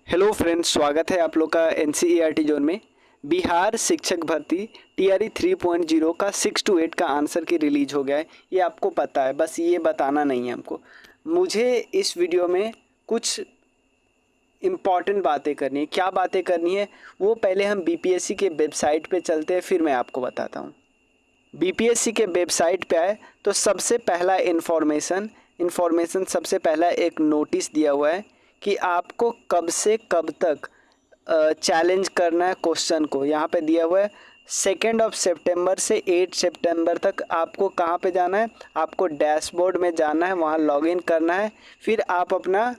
Hello friends, स्वागत है आप लोग का एनसीईआरटी जोन में। बिहार शिक्षक भर्ती टीआरई 3.0 का 6 to 8 का आंसर की रिलीज हो गया है। ये आपको पता है, बस ये बताना नहीं है हमको। मुझे इस वीडियो में कुछ इम्पॉर्टेंट बातें करनी है। क्या बातें करनी है वो पहले हम बीपीएससी के वेबसाइट पे चलते हैं, फिर मैं आपको बताता हूँ। बीपीएससी के वेबसाइट पे आए तो सबसे पहला इन्फॉर्मेशन सबसे पहला एक नोटिस दिया हुआ है कि आपको कब से कब तक चैलेंज करना है क्वेश्चन को। यहाँ पे दिया हुआ है 2 सितंबर से 8 सितंबर तक आपको कहाँ पे जाना है, आपको डैशबोर्ड में जाना है, वहाँ लॉगिन करना है। फिर आप अपना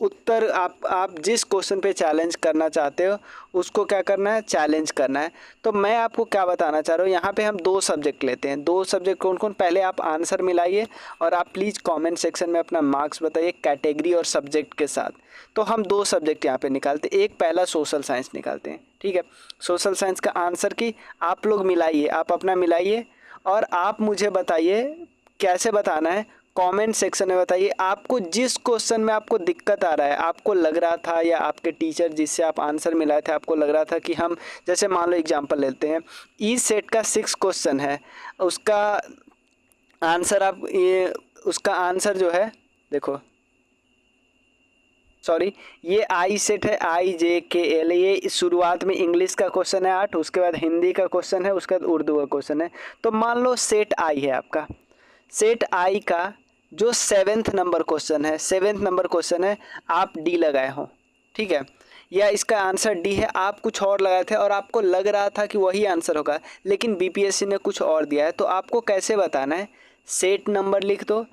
उत्तर आप जिस क्वेश्चन पे चैलेंज करना चाहते हो उसको क्या करना है, चैलेंज करना है। तो मैं आपको क्या बताना चाह रहा हूँ, यहाँ पे हम 2 सब्जेक्ट लेते हैं। 2 सब्जेक्ट कौन कौन, पहले आप आंसर मिलाइए और आप प्लीज़ कमेंट सेक्शन में अपना मार्क्स बताइए कैटेगरी और सब्जेक्ट के साथ। तो हम 2 सब्जेक्ट यहाँ पे निकालते हैं। एक पहला सोशल साइंस निकालते हैं, ठीक है। सोशल साइंस का आंसर की आप लोग मिलाइए, आप अपना मिलाइए और आप मुझे बताइए कैसे बताना है। कमेंट सेक्शन में बताइए आपको जिस क्वेश्चन में आपको दिक्कत आ रहा है, आपको लग रहा था या आपके टीचर जिससे आप आंसर मिलाए थे आपको लग रहा था कि हम, जैसे मान लो एग्जांपल लेते हैं, ई सेट का 6 क्वेश्चन है, उसका आंसर आप ये उसका आंसर जो है, देखो सॉरी, ये आई सेट है, IJKL। ये शुरुआत में इंग्लिश का क्वेश्चन है 8, उसके बाद हिंदी का क्वेश्चन है, उसके बाद उर्दू का क्वेश्चन है। तो मान लो सेट आई है आपका, सेट आई का जो 7th नंबर क्वेश्चन है, 7th नंबर क्वेश्चन है, आप डी लगाए हो, ठीक है, या इसका आंसर डी है, आप कुछ और लगाए थे और आपको लग रहा था कि वही आंसर होगा, लेकिन बीपीएससी ने कुछ और दिया है। तो आपको कैसे बताना है, सेट नंबर लिख दो,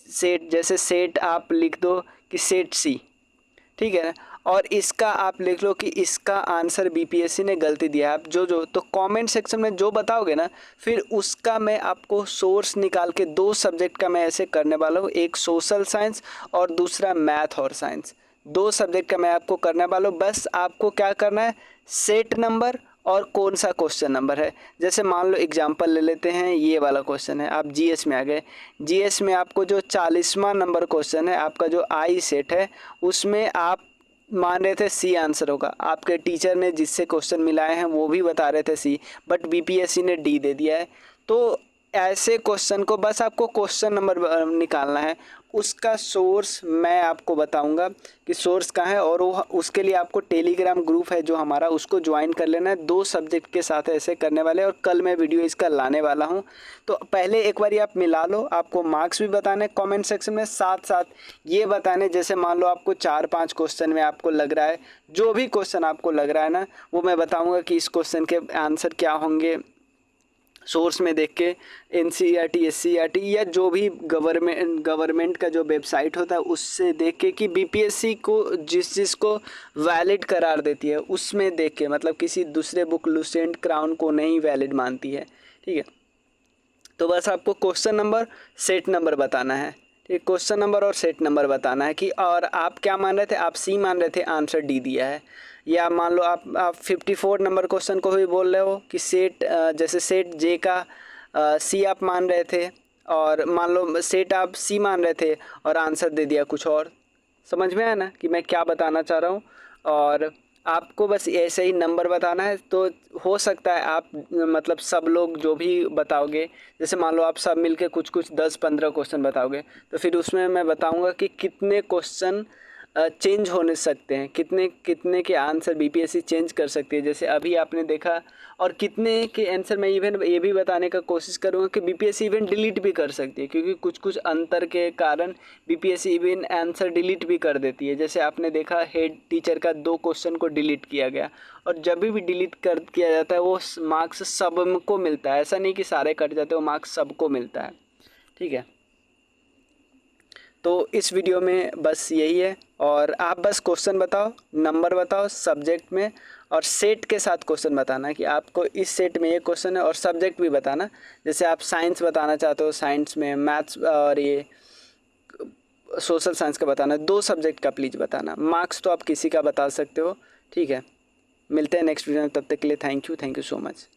सेट जैसे सेट आप लिख दो कि सेट सी, ठीक है ना, और इसका आप लिख लो कि इसका आंसर बीपीएससी ने गलती दिया है। आप जो तो कमेंट सेक्शन में जो बताओगे ना, फिर उसका मैं आपको सोर्स निकाल के 2 सब्जेक्ट का मैं ऐसे करने वाला हूँ, एक सोशल साइंस और दूसरा मैथ और साइंस। 2 सब्जेक्ट का मैं आपको करने वाला हूँ। बस आपको क्या करना है, सेट नंबर और कौन सा क्वेश्चन नंबर है। जैसे मान लो एग्जांपल ले लेते हैं, ये वाला क्वेश्चन है, आप जीएस में आ गए। जीएस में आपको जो 40वां नंबर क्वेश्चन है, आपका जो आई सेट है, उसमें आप मान रहे थे सी आंसर होगा। आपके टीचर ने जिससे क्वेश्चन मिलाए हैं वो भी बता रहे थे सी, बट बीपीएससी ने डी दे दिया है। तो ऐसे क्वेश्चन को बस आपको क्वेश्चन नंबर निकालना है, उसका सोर्स मैं आपको बताऊंगा कि सोर्स कहाँ है, और वो उसके लिए आपको टेलीग्राम ग्रुप है जो हमारा, उसको ज्वाइन कर लेना है। 2 सब्जेक्ट के साथ ऐसे करने वाले हैं और कल मैं वीडियो इसका लाने वाला हूं। तो पहले एक बार आप मिला लो, आपको मार्क्स भी बताने कमेंट सेक्शन में, साथ साथ ये बताने, जैसे मान लो आपको 4-5 क्वेश्चन में आपको लग रहा है, जो भी क्वेश्चन आपको लग रहा है ना, वो मैं बताऊँगा कि इस क्वेश्चन के आंसर क्या होंगे, सोर्स में देख के। एनसीईआरटी, एससीईआरटी या जो भी गवर्नमेंट का जो वेबसाइट होता है उससे देख के, कि बीपीएससी को जिस चीज़ को वैलिड करार देती है उसमें देख के, मतलब किसी दूसरे बुक लुसेंट क्राउन को नहीं वैलिड मानती है, ठीक है। तो बस आपको क्वेश्चन नंबर, सेट नंबर बताना है, ठीक, क्वेश्चन नंबर और सेट नंबर बताना है कि, और आप क्या मान रहे थे, आप सी मान रहे थे, आंसर डी दिया है। या मान लो आप 54 नंबर क्वेश्चन को भी बोल रहे हो कि सेट जैसे सेट जे का सी आप मान रहे थे, और मान लो सेट आप सी मान रहे थे और आंसर दे दिया कुछ और। समझ में आया ना कि मैं क्या बताना चाह रहा हूँ। और आपको बस ऐसे ही नंबर बताना है। तो हो सकता है आप, मतलब सब लोग जो भी बताओगे, जैसे मान लो आप सब मिलके कुछ कुछ 10-15 क्वेश्चन बताओगे, तो फिर उसमें मैं बताऊंगा कि कितने क्वेश्चन चेंज होने सकते हैं, कितने कितने के आंसर बीपीएससी चेंज कर सकती है, जैसे अभी आपने देखा। और कितने के आंसर मैं इवन ये भी बताने का कोशिश करूँगा कि बीपीएससी इवन डिलीट भी कर सकती है, क्योंकि कुछ कुछ अंतर के कारण बीपीएससी इवन आंसर डिलीट भी कर देती है। जैसे आपने देखा हेड टीचर का 2 क्वेश्चन को डिलीट किया गया, और जब भी डिलीट कर किया जाता है वो मार्क्स सबको मिलता है, ऐसा नहीं कि सारे कट जाते, वो मार्क्स सबको मिलता है, ठीक है। तो इस वीडियो में बस यही है, और आप बस क्वेश्चन बताओ, नंबर बताओ सब्जेक्ट में, और सेट के साथ क्वेश्चन बताना कि आपको इस सेट में ये क्वेश्चन है, और सब्जेक्ट भी बताना। जैसे आप साइंस बताना चाहते हो, साइंस में मैथ्स और ये सोशल साइंस का बताना, 2 सब्जेक्ट का प्लीज़ बताना। मार्क्स तो आप किसी का बता सकते हो, ठीक है। मिलते हैं नेक्स्ट वीडियो में, तब तक के लिए थैंक यू सो मच।